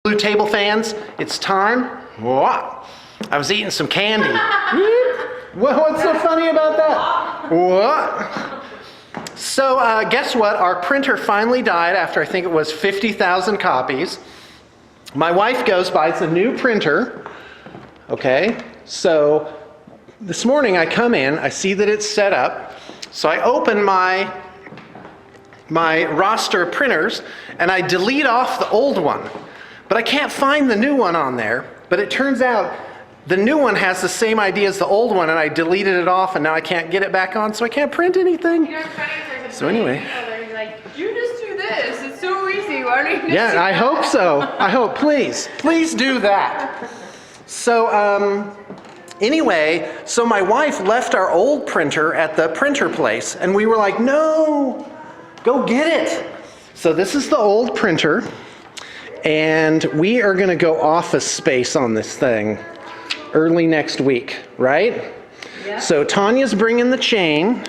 Blue Table fans, it's time. What? I was eating some candy. What's so funny about that? What? So guess what? Our printer finally died after I think it was 50,000 copies. My wife goes, buys a new printer. Okay, so this morning I come in, I see that it's set up. So I open my roster of printers and I delete off the old one. But I can't find the new one on there. But it turns out the new one has the same ID as the old one, and I deleted it off, and now I can't get it back on, so I can't print anything. You know, it's funny, there's So anyway. like, you just do this. It's so easy. Why don't you just Yeah, I hope so. I hope. Please do that. So anyway, so my wife left our old printer at the printer place, and we were like, no, go get it. So this is the old printer. And we are going to go office space on this thing early next week, right? Yeah. So Tanya's bringing the chain.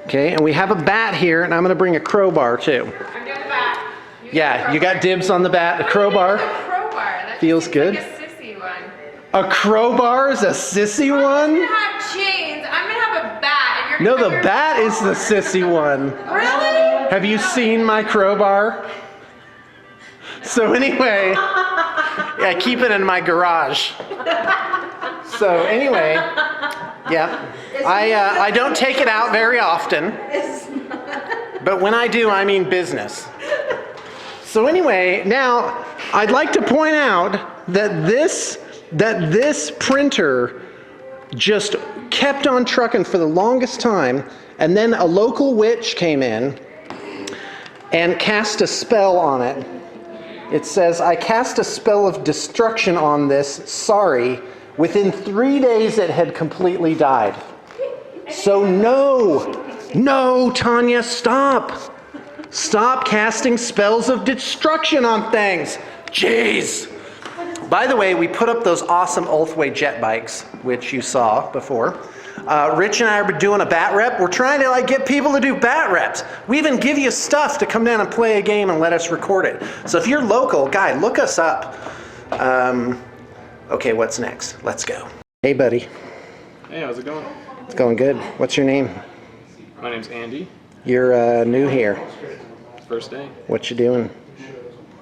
Okay, and we have a bat here, and I'm going to bring a crowbar too. I'm getting the bat. Yeah, you got dibs on the bat. The crowbar. Crowbar. That Feels good. Like a sissy one. A crowbar is a sissy one? I'm going to have chains. I'm going to have a bat. And No, the bat is the sissy one. Really? Have you seen my crowbar? So anyway, I keep it in my garage. So anyway, yeah, I don't take it out very often, but when I do, I mean business. So anyway, now I'd like to point out that this printer just kept on trucking for the longest time, and then a local witch came in and cast a spell on it. It says, I cast a spell of destruction on this, sorry. Within 3 days it had completely died. So no, Tanya, stop. Stop casting spells of destruction on things. Jeez. By the way, we put up those awesome Ulthway jet bikes, which you saw before. Rich and I are doing a bat rep. We're trying to get people to do bat reps. We even give you stuff to come down and play a game and let us record it. So if you're local, guy, look us up. Okay, what's next? Let's go. Hey, buddy. Hey, how's it going? It's going good. What's your name? My name's Andy. You're new here. First day. What you doing?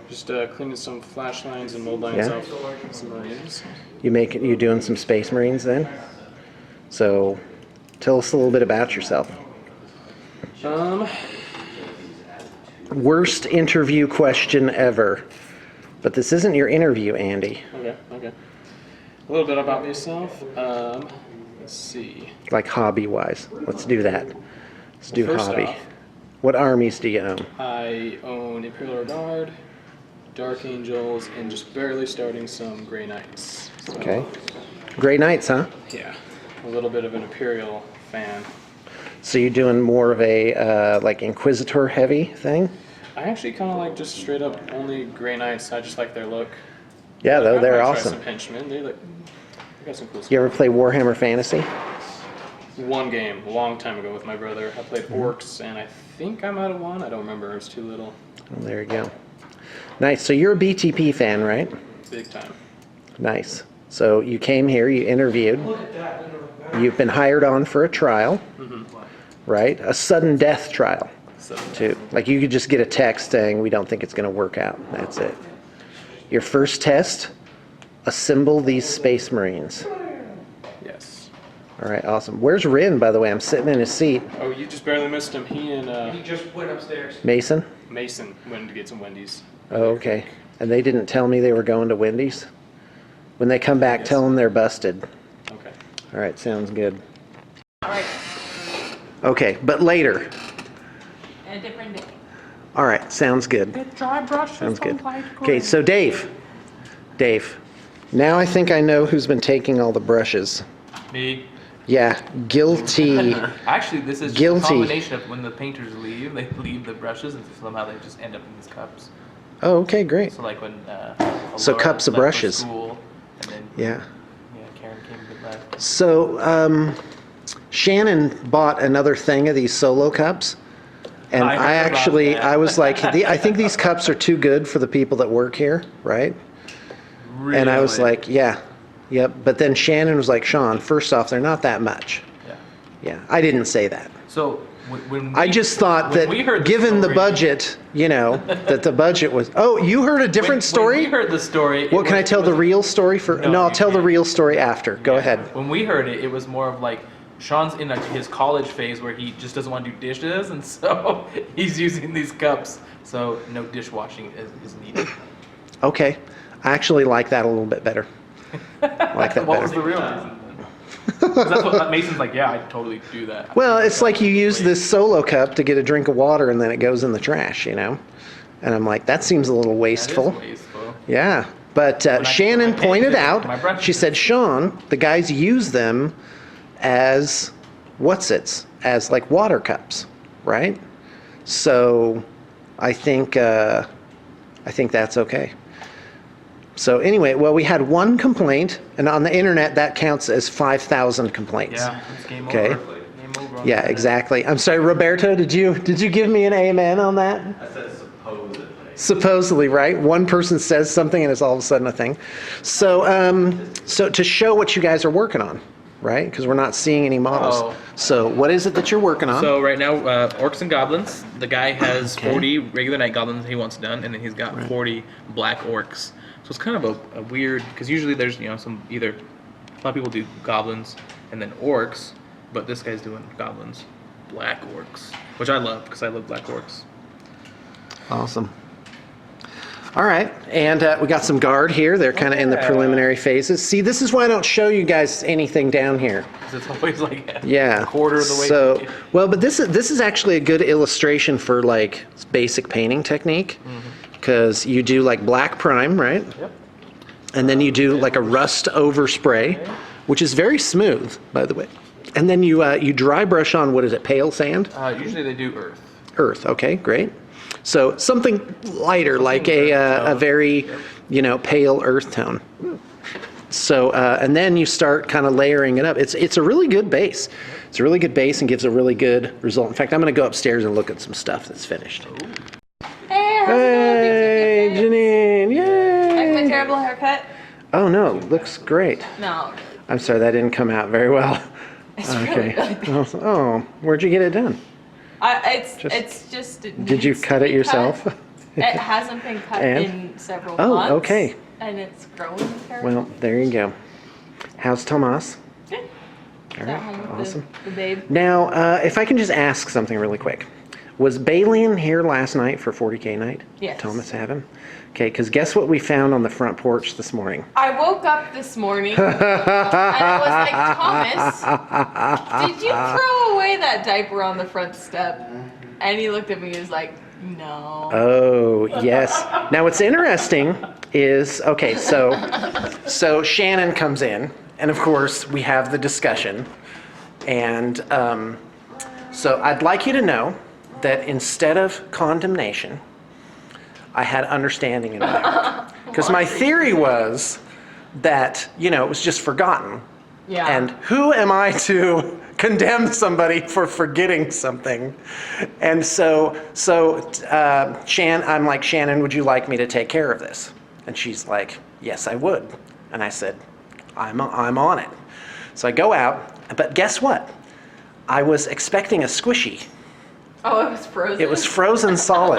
Just cleaning some flash lines and mold lines off some marines. You doing some Space Marines then? So, tell us a little bit about yourself. Worst interview question ever. But this isn't your interview, Andy. Okay. A little bit about myself. Let's see. Like hobby-wise. Let's do that. Let's do First hobby. off, What armies do you own? I own Imperial Guard, Dark Angels, and just barely starting some Grey Knights. So, Okay. Grey Knights, huh? Yeah. A little bit of an Imperial fan. So you're doing more of a Inquisitor heavy thing? I actually kind of like just straight up only Grey Knights. I just like their look. Yeah, though, they're I might awesome. try some henchmen. They got some cool stuff. You ever play Warhammer Fantasy? One game, a long time ago with my brother. I played Orcs, and I think I might have won. I don't remember. It was too little. Well, there you go. Nice. So you're a BTP fan, right? Big time. Nice. So you came here, you interviewed. You've been hired on for a trial, right? A sudden death trial, too. Like you could just get a text saying, we don't think it's going to work out. That's it. Your first test, assemble these Space Marines. Yes. All right, awesome. Where's Rin, by the way? I'm sitting in his seat. Oh, you just barely missed him. He and He just went upstairs. Mason? Mason went to get some Wendy's. Oh, okay. And they didn't tell me they were going to Wendy's? When they come back, tell them they're busted. Okay. All right, sounds good. All right. Okay, but later. And a different day. All right, sounds good. Dry brush. Sounds good. Okay, so Dave, now I think I know who's been taking all the brushes. Me. Yeah, guilty. Actually, this is just Guilty. a combination of when the painters leave, they leave the brushes, and somehow they just end up in these cups. Oh, okay, great. So like when So Laura cups of left for brushes. School, and then Yeah. Karen came to get back. So Shannon bought another thing of these solo cups, And I heard I about actually, that. I was like, I think these cups are too good for the people that work here, right? Really? And I was like, yeah, yep. But then Shannon was like, Sean, first off, they're not that much. Yeah. Yeah, I didn't say that. So when I just thought when we heard that the given the story- budget, that the budget was. Oh, you heard a different story? When we heard the story. What, can I tell the real story for? No, No, I'll you tell the can't. real story after. Go ahead. When we heard it, it was more of like Sean's in his college phase where he just doesn't want to do dishes, and so he's using these cups. So no dishwashing is needed. Okay, I actually like that a little bit better. Like that What was better. the real reason then? 'Cause that's what Mason's like. Yeah, I'd totally do that. Well, it's like you use this solo cup to get a drink of water and then it goes in the trash, And I'm like, that seems a little That is wasteful. wasteful. Yeah. But I Shannon pay pointed attention to my out, breakfast. she said, Sean, the guys use them as as like water cups, right? So I think that's okay. So anyway, well, we had one complaint, and on the internet that counts as 5,000 complaints. Yeah, it's game Okay. over. Game over. on Yeah, that. exactly. I'm sorry, Roberto, did you give me an amen on that? I said supposedly. Supposedly, right? One person says something and it's all of a sudden a thing. So, so to show what you guys are working on, right? Because we're not seeing any models. Oh. So what is it that you're working on? So right now, Orcs and Goblins. The guy has Okay. 40 regular night goblins he wants done, and then he's got 40 black orcs. So it's kind of a weird, because usually there's some either a lot of people do goblins and then orcs, but this guy's doing goblins, black orcs, which I love because I love black orcs. Awesome. All right, and we got some guard here. They're kind of in the Yeah. preliminary phases. See, this is why I don't show you guys anything down here. 'Cause it's always like Yeah. a quarter of the way. So, well, but this is actually a good illustration for like basic painting technique, because you do like black prime, right? Yep. And then you do like a rust overspray, which is very smooth, by the way. And then you dry brush on, what is it, pale sand? Usually they do earth. Earth, okay, great. So something lighter, like a very, pale earth tone. So, and then you start kind of layering it up. It's a really good base. It's a really good base and gives a really good result. In fact, I'm going to go upstairs and look at some stuff that's finished. Hey, how's Hey, it going? Janine, Like my yay! terrible haircut? Oh no, looks great. No. I'm sorry, that didn't come out very well. It's really, really bad. Oh, where'd you get it done? It's just. It Did you needs to cut it be yourself? cut. It hasn't been cut And? in several Oh, months. okay. And it's growing terrible. Well, there you go. How's Tomas? Good. All Is that home right, with awesome. the babe? Now, if I can just ask something really quick. Was Balian here last night for 40K night? Yes. Thomas had him? Okay, because guess what we found on the front porch this morning? I woke up this morning and I was like, Thomas, did you throw away that diaper on the front step? And he looked at me and was like, no. Oh, yes. Now, what's interesting is, okay, so Shannon comes in, and of course, we have the discussion. And so I'd like you to know that instead of condemnation, I had understanding in there. Because my theory was that, it was just forgotten. Yeah. And who am I to condemn somebody for forgetting something? And so I'm like, Shannon, would you like me to take care of this? And she's like, yes, I would. And I said, I'm on it. So I go out, but guess what? I was expecting a squishy. Oh, it was frozen? It was frozen solid.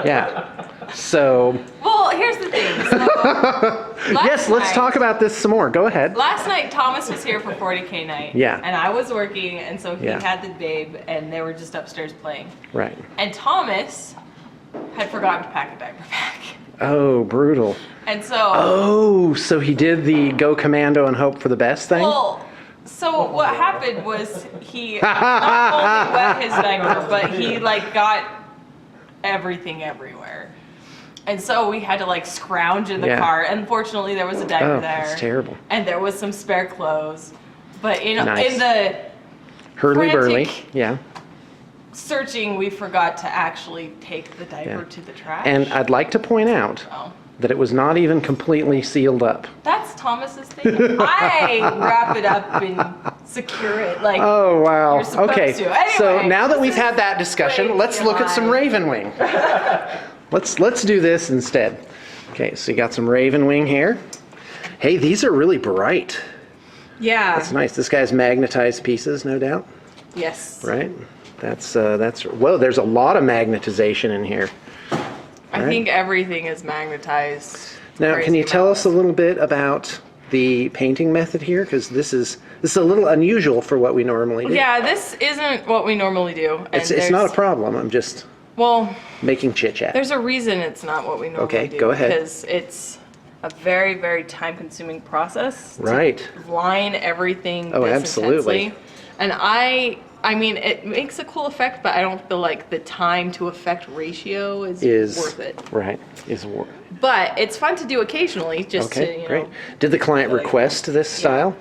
Yeah. So, Well, here's the thing. So, yes, let's night- talk about this some more. Go ahead. Last night, Thomas was here for 40K night. Yeah. And I was working, and so he Yeah. had the babe, and they were just upstairs playing. Right. And Thomas had forgotten to pack a diaper back. Oh, brutal. And so, Oh, so he did the go commando and hope for the best thing? well, so what happened was he not only wet his diaper, but he got everything everywhere. And so we had to scrounge in the Yeah. car. Unfortunately, there was a diaper Oh, there. that's terrible. And there was some spare clothes. But Nice. in the Hurly-burly. frantic- Yeah. searching, we forgot to actually take the diaper Yeah. to the trash. And I'd like to point out Oh. that it was not even completely sealed up. That's Thomas's thing. I wrap it up and secure it like. Oh, wow. You're supposed Okay. to. Anyway, So now that we've had that discussion, way let's look at some TMI. Ravenwing. Let's do this instead. Okay, so you got some Ravenwing here. Hey, these are really bright. Yeah. That's nice. This guy's magnetized pieces, no doubt. Yes. Right? That's whoa, there's a lot of magnetization in here. I think everything is magnetized. Now, can crazy you tell amounts. us a little bit about the painting method here? Because this is a little unusual for what we normally do. Yeah, this isn't what we normally do. And It's not a there's- problem. I'm just Well, making chit chat. there's a reason it's not what we normally Okay, do. go ahead. Because it's a very, very time-consuming process. to Right. line everything. Oh, this absolutely. intensely. And I mean, it makes a cool effect, but I don't feel like the time to effect ratio is worth it. Right. But it's fun to do occasionally, just to, Okay, you great. know. Did the client like- request this style?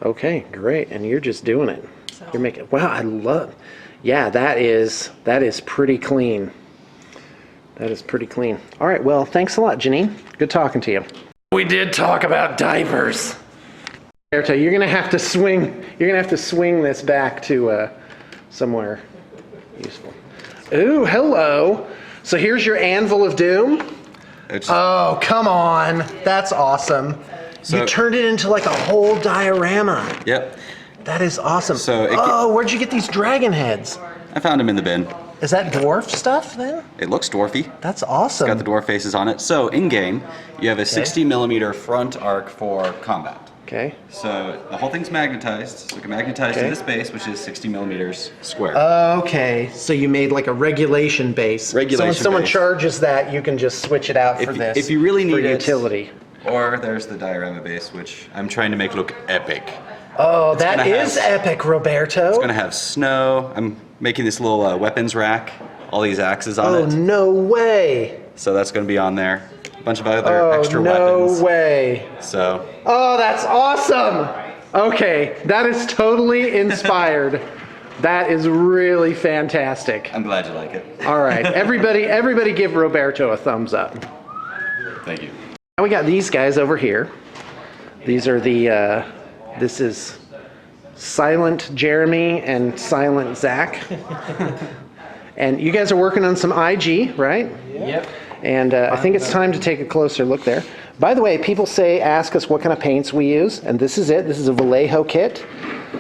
Okay, great. And you're just doing it. So- You're making. Wow, I love. Yeah, that is pretty clean. That is pretty clean. All right. Well, thanks a lot, Janine. Good talking to you. We did talk about diapers. Roberto, you're gonna have to swing. You're gonna have to swing this back to somewhere useful. Ooh, hello. So here's your anvil of doom. Oh, come on. That's awesome. You So- turned it into like a whole diorama. Yep. That is awesome. So it where'd you get these dragon heads? I found them in the bin. Is that dwarf stuff then? It looks dwarfy. That's awesome. Got the dwarf faces on it. So in game, you have a 60 millimeter front arc for combat. Okay. So the whole thing's magnetized. So it can magnetize Okay. to this base, which is 60 millimeters square. Okay. So you made like a regulation base. So when Regulation someone base. charges that, you can just switch it out for this. if you really for need it. utility. Or there's the diorama base, which I'm trying to make look epic. Oh, that gonna is have- epic, Roberto. It's gonna have snow. I'm making this little weapons rack. All these axes on Oh, it. no way. So that's gonna be on there. A bunch of other Oh, extra no weapons. way. So Oh, that's awesome. Okay, that is totally inspired. That is really fantastic. I'm glad you like it. All right, everybody give Roberto a thumbs up. Thank you. Now we got these guys over here. These are the, this is Silent Jeremy and Silent Zach. And you guys are working on some IG, right? Yep. And I think it's time to take a closer look there. By the way, people ask us what kind of paints we use, and this is it. This is a Vallejo kit.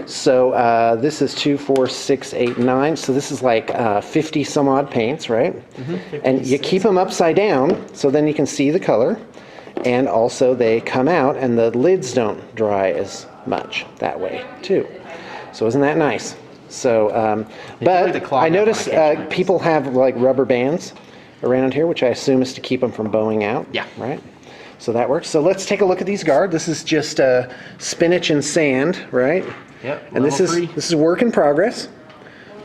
So this is 2, 4, 6, 8, 9. So this is like 50 some odd paints, right? And you keep them upside down so then you can see the color. And also they come out and the lids don't dry as much that way too. So isn't that nice? So, but I notice people have like rubber bands around here, which I assume is to keep them from bowing out. Yeah. Right? So that works. So let's take a look at these guard. This is just spinach and sand, right? Yep. And this is work in progress,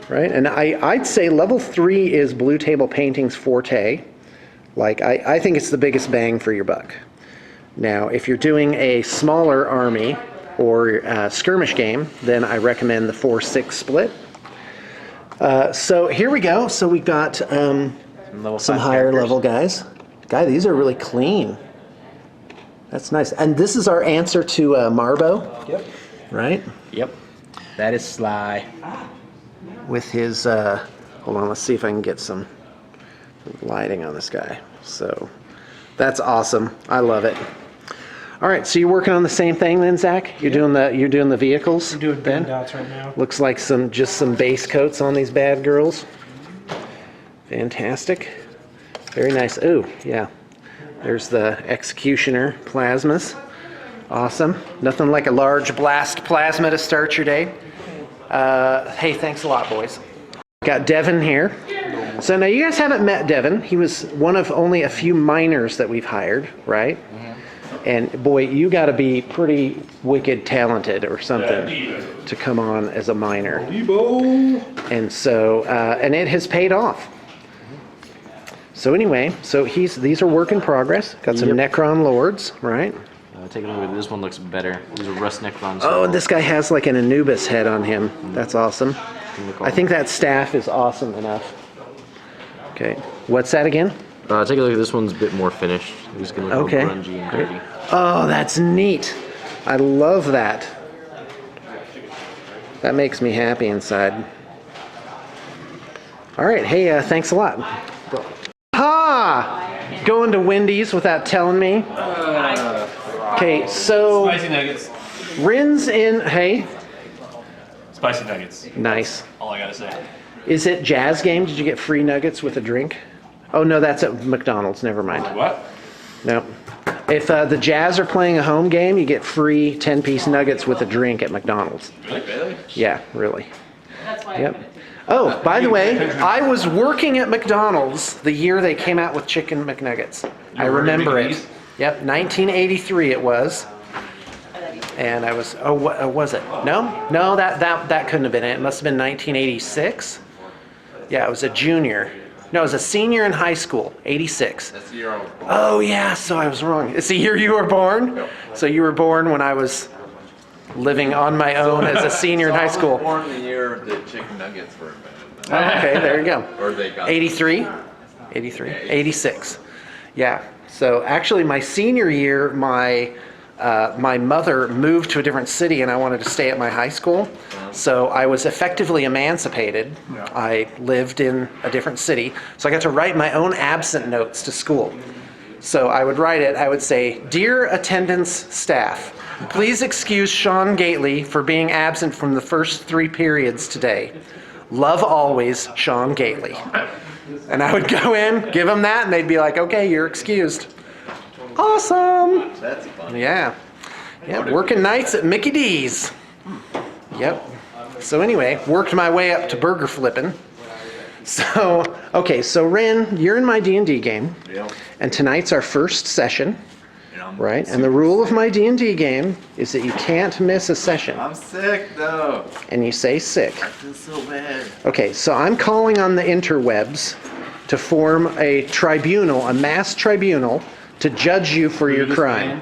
right? And I'd say level 3 is Blue Table Painting's forte. Like I think it's the biggest bang for your buck. Now, if you're doing a smaller army or skirmish game, then I recommend the 4-6 split. So here we go. So we got some higher level guys. Guy, these are really clean. That's nice. And this is our answer to Marbo. Yep. Right? Yep. That is Sly. With his, hold on, let's see if I can get some lighting on this guy. So that's awesome. I love it. All right, so you're working on the same thing then, Zach? You're doing the vehicles? I'm doing Ben? band outs right now. Looks like just some base coats on these bad girls. Fantastic. Very nice. Ooh, yeah. There's the Executioner plasmas. Awesome. Nothing like a large blast plasma to start your day. Hey, thanks a lot, boys. Got Devin here. So now you guys haven't met Devin. He was one of only a few miners that we've hired, right? And boy, you got to be pretty wicked talented or something to come on as a miner. And so, and it has paid off. So anyway, so these are work in progress. Got some Necron Lords, right? Taking a look at this one looks better. These are Rust Necrons. Oh, and this guy has like an Anubis head on him. That's awesome. I think that staff is awesome enough. Okay, what's that again? Take a look at this one's a bit more finished. It's gonna look Okay. more grungy and dirty. Oh, that's neat. I love that. That makes me happy inside. All right, hey, thanks a lot. Ha! Going to Wendy's without telling me. Okay, so Spicy nuggets. Rin's in. Hey, Spicy nuggets. nice. All I gotta say. Is it Jazz game? Did you get free nuggets with a drink? Oh no, that's at McDonald's. Never mind. What? No. If the Jazz are playing a home game, you get free 10-piece nuggets with a drink at McDonald's. Really? Yeah, really. That's why. Yep. Oh, by the way, I was working at McDonald's the year they came out with chicken McNuggets. I remember it. Yep, 1983 it was. And I was, what was it? No, that couldn't have been it. It must have been 1986. Yeah, I was a junior. No, I was a senior in high school, 86. That's the year I was born. Oh yeah, so I was wrong. It's the year you were born? Yep. So you were born when I was living on my own as a senior in high school. I was born the year that chicken nuggets were invented. Okay, there you go. Or they got 83? 83? 86. Yeah. So actually my senior year, my mother moved to a different city and I wanted to stay at my high school. So I was effectively emancipated. I lived in a different city. So I got to write my own absent notes to school. So I would write it, I would say, "Dear attendance staff, please excuse Sean Gately for being absent from the first 3 periods today. Love always, Sean Gately." And I would go in, give them that, and they'd be like, "Okay, you're excused." Awesome. That's fun. Yeah. Yeah, working nights at Mickey D's. Yep. So anyway, worked my way up to burger flipping. So, okay, so Ren, you're in my D&D game, Yep. and tonight's our first session, And I'm right? And super the rule of sick. my D&D game is that you can't miss a session, I'm sick though. and you say sick. I feel so bad. Okay, so I'm calling on the interwebs to form a tribunal, a mass tribunal, to judge you for your crime.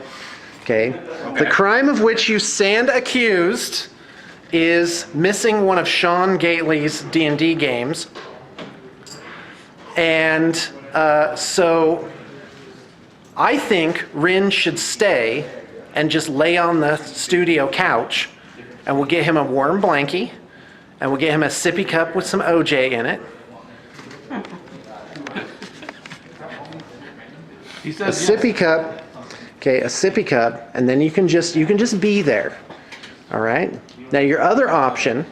Okay? The crime of which you stand accused is missing one of Sean Gately's D&D games. And so I think Rin should stay and just lay on the studio couch, and we'll get him a warm blankie, and we'll get him a sippy cup with some OJ in it. He A says sippy cup, okay, a sippy cup, and then you can just be there. All right? Now your other option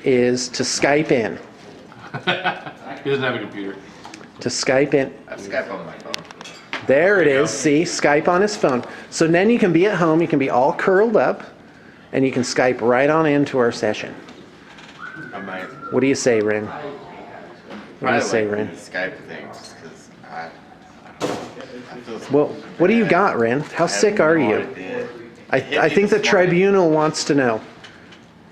is to Skype in. He doesn't have a computer. To Skype in. I Skype on my phone. There it is. See, Skype on his phone. So then you can be at home, you can be all curled up, and you can Skype right on into our session. I might. What do you say, Rin? What do you say, Rin? Skype thing just because I feel so Well, what do you got, Rin? How sick are you? I think the tribunal wants to know.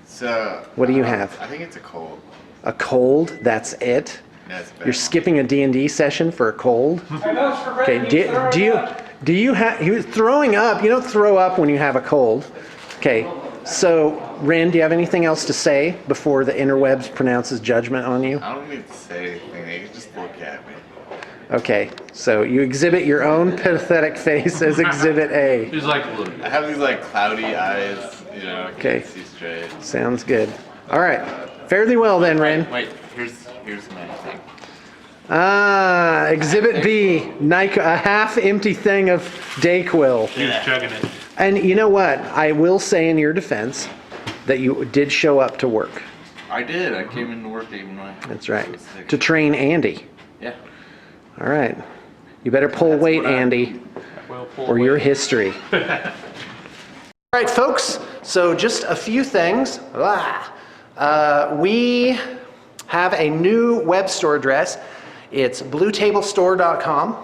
So. What do you have? I think it's a cold. A cold? That's it? That's bad. You're skipping a D&D session for a cold? Okay, do you have, he was throwing up. You don't throw up when you have a cold. Okay, so Rin, do you have anything else to say before the interwebs pronounces judgment on you? I don't need to say anything. They can just look at me. Okay, so you exhibit your own pathetic face as Exhibit A. He's like, look. I have these like cloudy eyes, you know, I Okay. can't see straight. Sounds good. All right, fairly well then, Rin. Wait, here's my thing. Ah, Exhibit B, a half-empty thing of Dayquil. He was chugging it. And you know what? I will say in your defense that you did show up to work. I did. I came into work even when I That's right. was sick. To train Andy. Yeah. All right. You better pull weight, what I- Andy, Well, pull or away. your history. All right, folks. So just a few things. We have a new web store address. It's bluetablestore.com.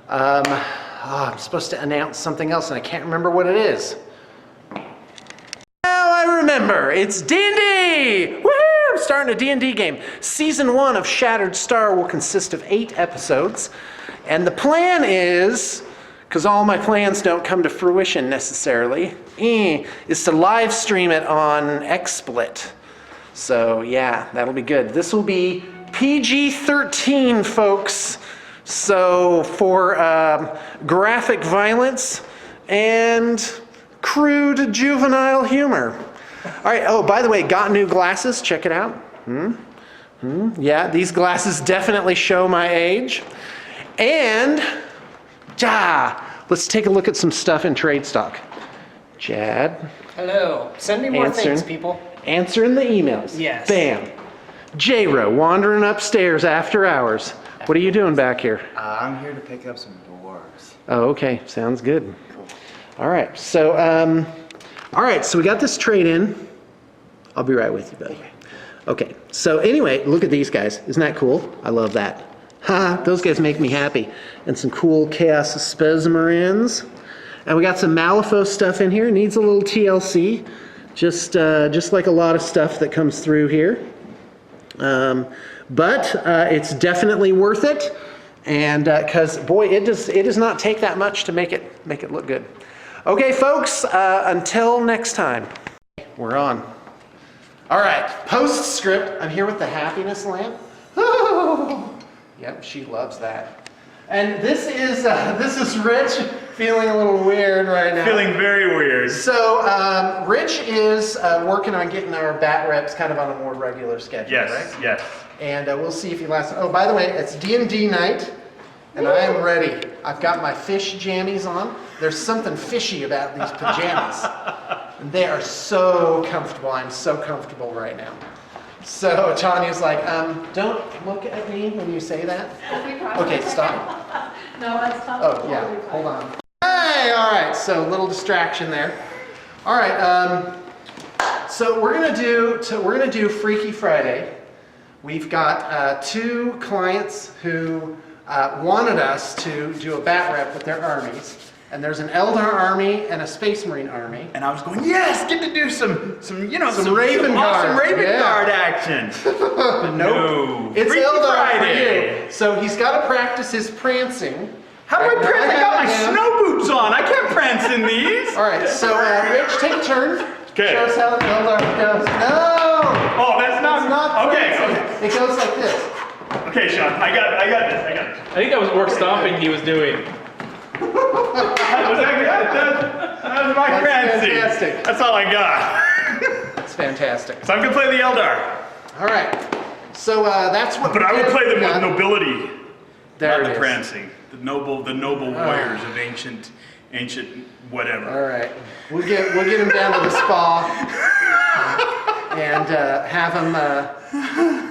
I'm supposed to announce something else, and I can't remember what it is. Now I remember. It's D&D! Woohoo! I'm starting a D&D game. Season 1 of Shattered Star will consist of 8 episodes. And the plan is, because all my plans don't come to fruition necessarily, is to live stream it on XSplit. So yeah, that'll be good. This will be PG-13, folks. So for graphic violence and crude juvenile humor. All right, oh, by the way, got new glasses, check it out. Yeah, these glasses definitely show my age. And, let's take a look at some stuff in trade stock. Chad. Hello. Send me more Answering. things, people. Answering the emails. Yes. Bam. J-Ro, wandering upstairs after hours. What are you doing back here? I'm here to pick up some dwarves. Oh, okay, sounds good. All right, so we got this trade in. I'll be right with you, buddy. Okay, so anyway, look at these guys. Isn't that cool? I love that. Ha, those guys make me happy. And some cool Chaos Spezmarins. And we got some Malifaux stuff in here. Needs a little TLC, just like a lot of stuff that comes through here. But it's definitely worth it, and because boy, it does not take that much to make it look good. Okay, folks, until next time, we're on. All right, postscript. I'm here with the happiness lamp. Yep, she loves that. And this is Rich feeling a little weird right now. Feeling very weird. So Rich is working on getting our bat reps kind of on a more regular schedule, Yes, right? yes. And we'll see if he lasts. Oh, by the way, it's D&D night, and I am ready. I've got my fish jammies on. There's something fishy about these pajamas. And they are so comfortable. I'm so comfortable right now. So Tanya's like, don't look at me when you say that. Okay, stop. No, that's not. Oh, yeah, hold on. Hey, all right, so little distraction there. All right, so we're gonna do Freaky Friday. We've got 2 clients who wanted us to do a bat rep with their armies. And there's an Eldar army and a Space Marine army. And I was going, yes, get to do some Raven Guard. awesome Raven Yeah. Guard action. Nope. No. It's Freaky Eldar Friday. for you. So he's got to practice his prancing. How do I Right, prance? now I got my have him. snow boots on. I can't prance in these. All right, so Rich, take a turn. Okay. Show us how the Eldar goes. No! Oh, that's not. It's not Okay, prancing. okay. It goes like this. Okay, Sean, I got this. I think that was orc stomping he was doing. That was my That's prancing. fantastic. That's all I got. It's fantastic. So I'm gonna play the Eldar, All right, so that's what. but I would play them with nobility, There not it the is. prancing. The noble warriors of ancient whatever. All right, we'll get him down to the spa and have him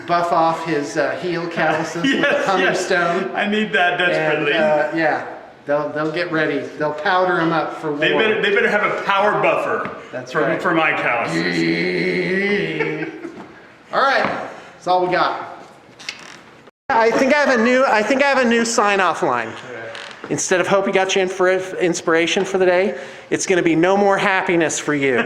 buff off his heel calluses with Thunderstone. I need that desperately. And, yeah, they'll get ready. They'll powder him up for war. They better have a power buffer. That's for, right. for my calluses. All right, that's all we got. I think I have a new sign-off line. Instead of hope you got you in for inspiration for the day, it's going to be no more happiness for you.